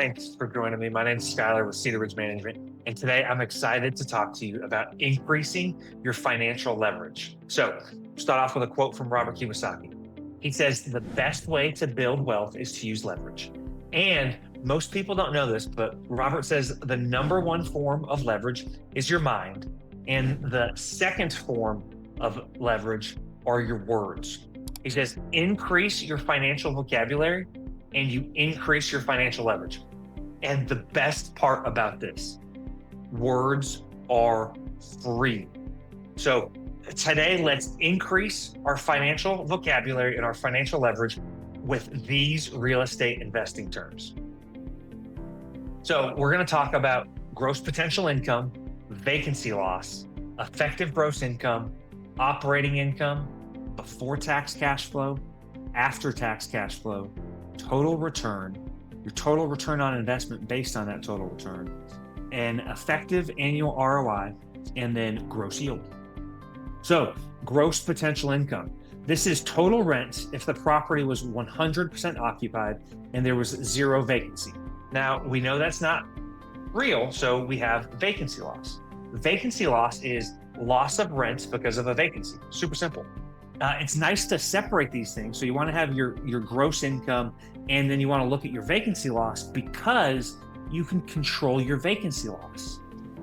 Thanks for joining me. My name is Skylar with Cedar Ridge Management, and today I'm excited to talk to you about increasing your financial leverage. So, start off with a quote from Robert Kiyosaki. He says, "The best way to build wealth is to use leverage." And most people don't know this, but Robert says the number one form of leverage is your mind, and the second form of leverage are your words. He says, increase your financial vocabulary and you increase your financial leverage. And the best part about this, words are free. So today, let's increase our financial vocabulary and our financial leverage with these real estate investing terms. So we're going to talk about gross potential income, vacancy loss, effective gross income, operating income, before tax cash flow, after tax cash flow, total return, your total return on investment based on that total return, and effective annual ROI, and then gross yield. So gross potential income. This is total rent if the property was 100% occupied and there was zero vacancy. Now, we know that's not real, so we have vacancy loss. Vacancy loss is loss of rent because of a vacancy. Super simple. It's nice to separate these things. So you want to have your gross income, and then you want to look at your vacancy loss because you can control your vacancy loss.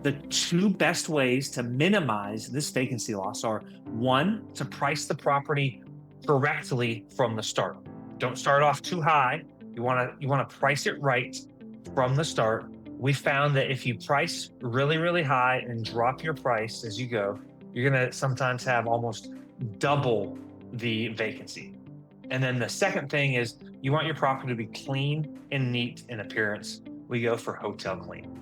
The two best ways to minimize this vacancy loss are, one, to price the property correctly from the start. Don't start off too high. You want to price it right from the start. We found that if you price really, really high and drop your price as you go, you're going to sometimes have almost double the vacancy. And then the second thing is you want your property to be clean and neat in appearance. We go for hotel clean.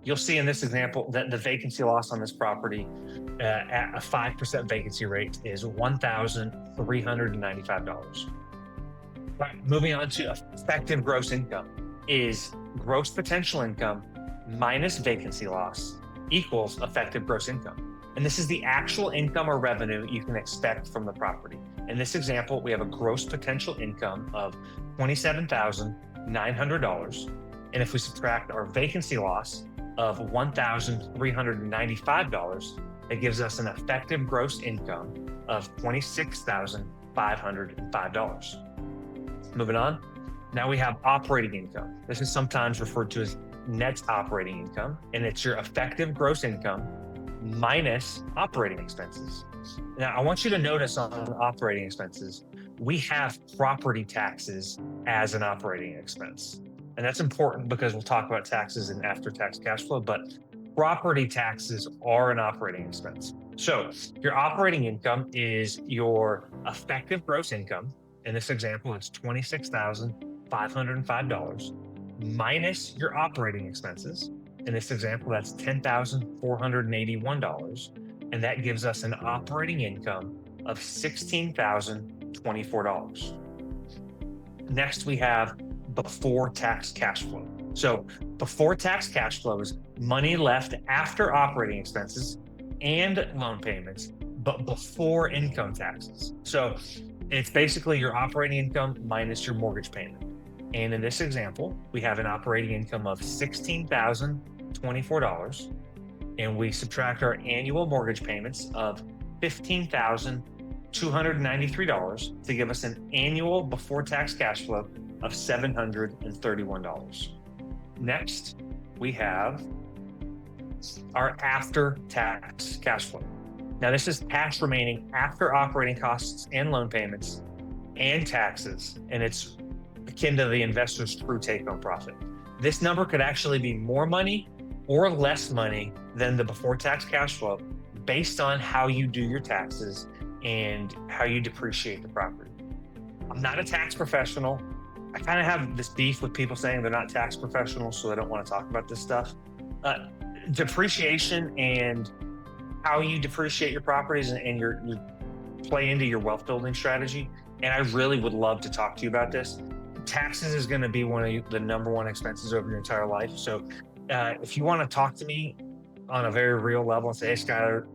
You'll see in this example that the vacancy loss on this property at a 5% vacancy rate is $1,395. Right, moving on to effective gross income is gross potential income minus vacancy loss equals effective gross income. And this is the actual income or revenue you can expect from the property. In this example, we have a gross potential income of $27,900. And if we subtract our vacancy loss of $1,395, it gives us an effective gross income of $26,505. Moving on. Now we have operating income. This is sometimes referred to as net operating income, and it's your effective gross income minus operating expenses. Now, I want you to notice on operating expenses, we have property taxes as an operating expense. And that's important because we'll talk about taxes and after-tax cash flow, but property taxes are an operating expense. So your operating income is your effective gross income. In this example, it's $26,505 minus your operating expenses. In this example, that's $10,481. And that gives us an operating income of $16,024. Next, we have before tax cash flow. So before tax cash flow is money left after operating expenses and loan payments, but before income taxes. So it's basically your operating income minus your mortgage payment. And in this example, we have an operating income of $16,024, and we subtract our annual mortgage payments of $15,293 to give us an annual before tax cash flow of $731. Next, we have our after tax cash flow. Now, this is cash remaining after operating costs and loan payments and taxes, and it's akin to the investor's true take-home profit. This number could actually be more money or less money than the before tax cash flow based on how you do your taxes and how you depreciate the property. I'm not a tax professional. I kind of have this beef with people saying they're not tax professionals, so they don't want to talk about this stuff. Depreciation and how you depreciate your properties and your play into your wealth building strategy. And I really would love to talk to you about this. Taxes is going to be one of the number one expenses over your entire life. So if you want to talk to me on a very real level and say, hey, Skylar,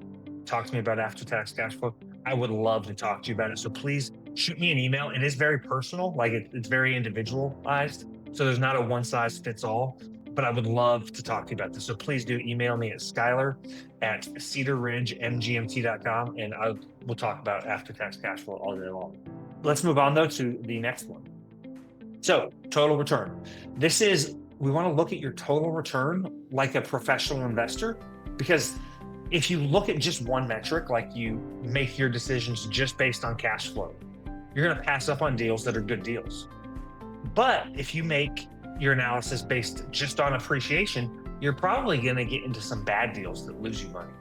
talk to me about after-tax cash flow, I would love to talk to you about it. So please shoot me an email. It is very personal, like it's very individualized. So there's not a one size fits all, but I would love to talk to you about this. So please do email me at skylar@cedarridgemgmt.com, and we'll talk about after tax cash flow all day long. Let's move on though to the next one. So total return. We want to look at your total return like a professional investor, because if you look at just one metric, like you make your decisions just based on cash flow, you're going to pass up on deals that are good deals. But if you make your analysis based just on appreciation, you're probably going to get into some bad deals that lose you money.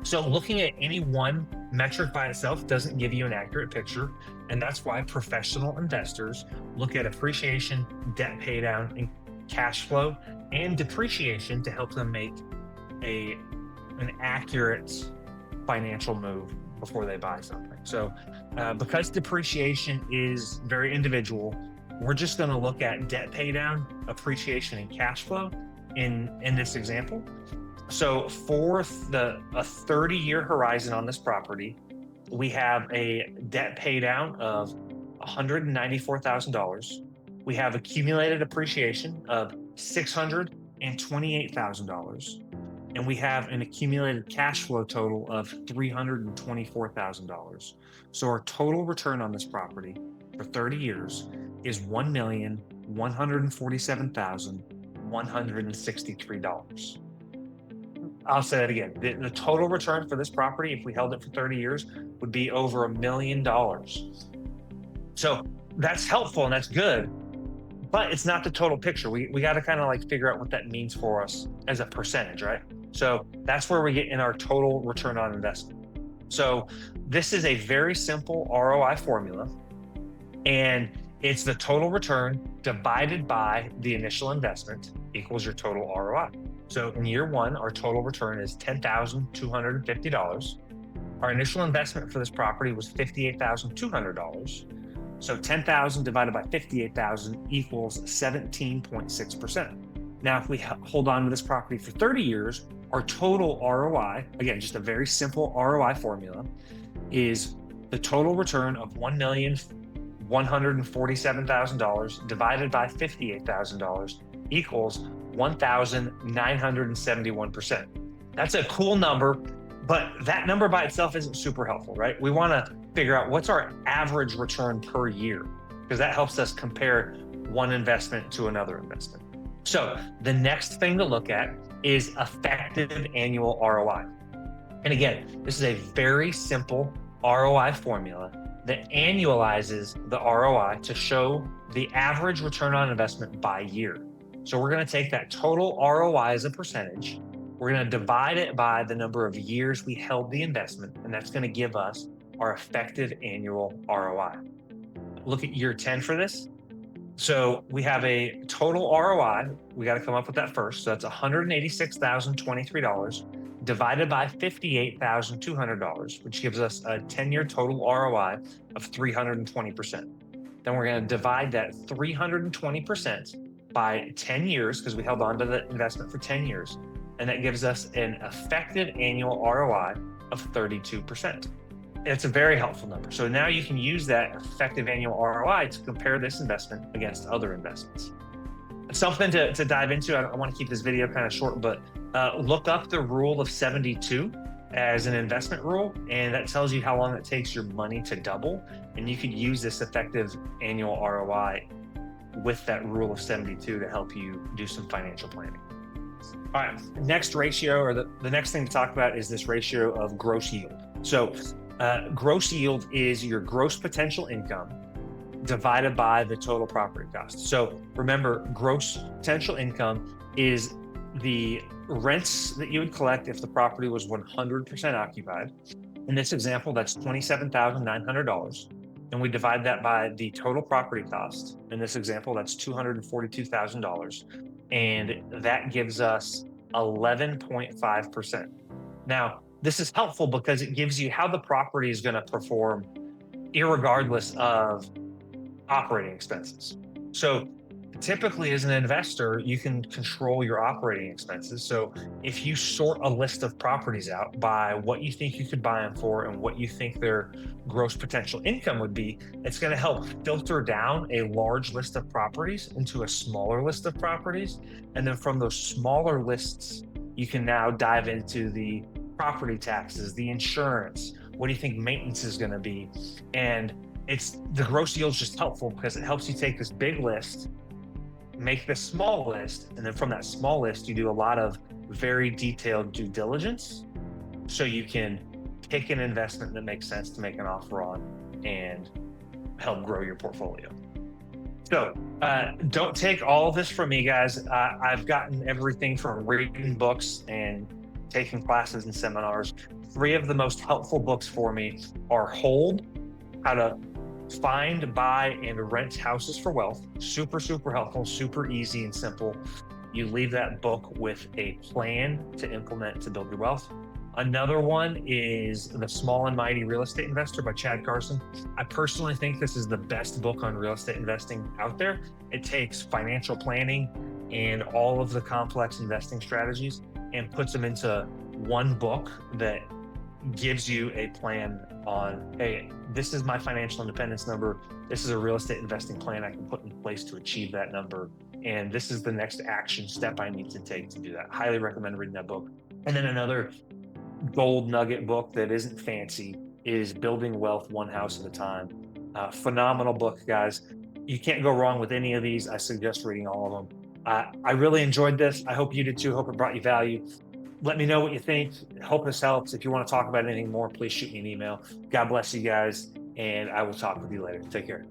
So looking at any one metric by itself doesn't give you an accurate picture. And that's why professional investors look at appreciation, debt pay down, and cash flow and depreciation to help them make an accurate financial move before they buy something. So because depreciation is very individual, we're just going to look at debt pay down, appreciation, and cash flow in this example. So for a 30-year horizon on this property, we have a debt pay down of $194,000. We have accumulated appreciation of $628,000. And we have an accumulated cash flow total of $324,000. So our total return on this property for 30 years is $1,147,163. I'll say that again. The total return for this property, if we held it for 30 years, would be over $1 million. So that's helpful and that's good, but it's not the total picture. We got to kind of like figure out what that means for us as a percentage, right? So that's where we get in our total return on investment. So this is a very simple ROI formula, and it's the total return divided by the initial investment equals your total ROI. So in year one, our total return is $10,250. Our initial investment for this property was $58,200. So 10,000 divided by 58,000 equals 17.6%. Now, if we hold on to this property for 30 years, our total ROI, again, just a very simple ROI formula, is the total return of $1,147,000 divided by $58,000 equals 1,971%. That's a cool number, but that number by itself isn't super helpful, right? We want to figure out what's our average return per year, because that helps us compare one investment to another investment. So the next thing to look at is effective annual ROI. And again, this is a very simple ROI formula that annualizes the ROI to show the average return on investment by year. So we're going to take that total ROI as a percentage. We're going to divide it by the number of years we held the investment, and that's going to give us our effective annual ROI. Look at year 10 for this. So we have a total ROI. We got to come up with that first. So that's $186,023 divided by $58,200, which gives us a 10-year total ROI of 320%. Then we're going to divide that 320% by 10 years, because we held on to the investment for 10 years. And that gives us an effective annual ROI of 32%. It's a very helpful number. So now you can use that effective annual ROI to compare this investment against other investments. Something to dive into. I want to keep this video kind of short, but look up the rule of 72 as an investment rule, and that tells you how long it takes your money to double. And you could use this effective annual ROI with that rule of 72 to help you do some financial planning. All right, next ratio, or the next thing to talk about, is this ratio of gross yield. So gross yield is your gross potential income divided by the total property cost. So remember, gross potential income is the rents that you would collect if the property was 100% occupied. In this example, that's $27,900. And we divide that by the total property cost. In this example, that's $242,000. And that gives us 11.5%. Now, this is helpful because it gives you how the property is going to perform irregardless of operating expenses. So Typically, as an investor, you can control your operating expenses. So if you sort a list of properties out by what you think you could buy them for and what you think their gross potential income would be, it's going to help filter down a large list of properties into a smaller list of properties. And then from those smaller lists, you can now dive into the property taxes, the insurance. What do you think maintenance is going to be? And it's the gross yield is just helpful because it helps you take this big list, make this small list, and then from that small list, you do a lot of very detailed due diligence so you can pick an investment that makes sense to make an offer on and help grow your portfolio. So don't take all of this from me, guys. I've gotten everything from reading books and taking classes and seminars. Three of the most helpful books for me are Hold, How to Find, Buy, and Rent Houses for Wealth. Super, super helpful, super easy and simple. You leave that book with a plan to implement to build your wealth. Another one is The Small and Mighty Real Estate Investor by Chad Carson. I personally think this is the best book on real estate investing out there. It takes financial planning and all of the complex investing strategies and puts them into one book that gives you a plan on, hey, this is my financial independence number. This is a real estate investing plan I can put in place to achieve that number. And this is the next action step I need to take to do that. Highly recommend reading that book. And then another gold nugget book that isn't fancy is Building Wealth One House at a Time. Phenomenal book, guys. You can't go wrong with any of these. I suggest reading all of them. I really enjoyed this. I hope you did too. Hope it brought you value. Let me know what you think. Hope this helps. If you want to talk about anything more, please shoot me an email. God bless you guys, and I will talk with you later. Take care.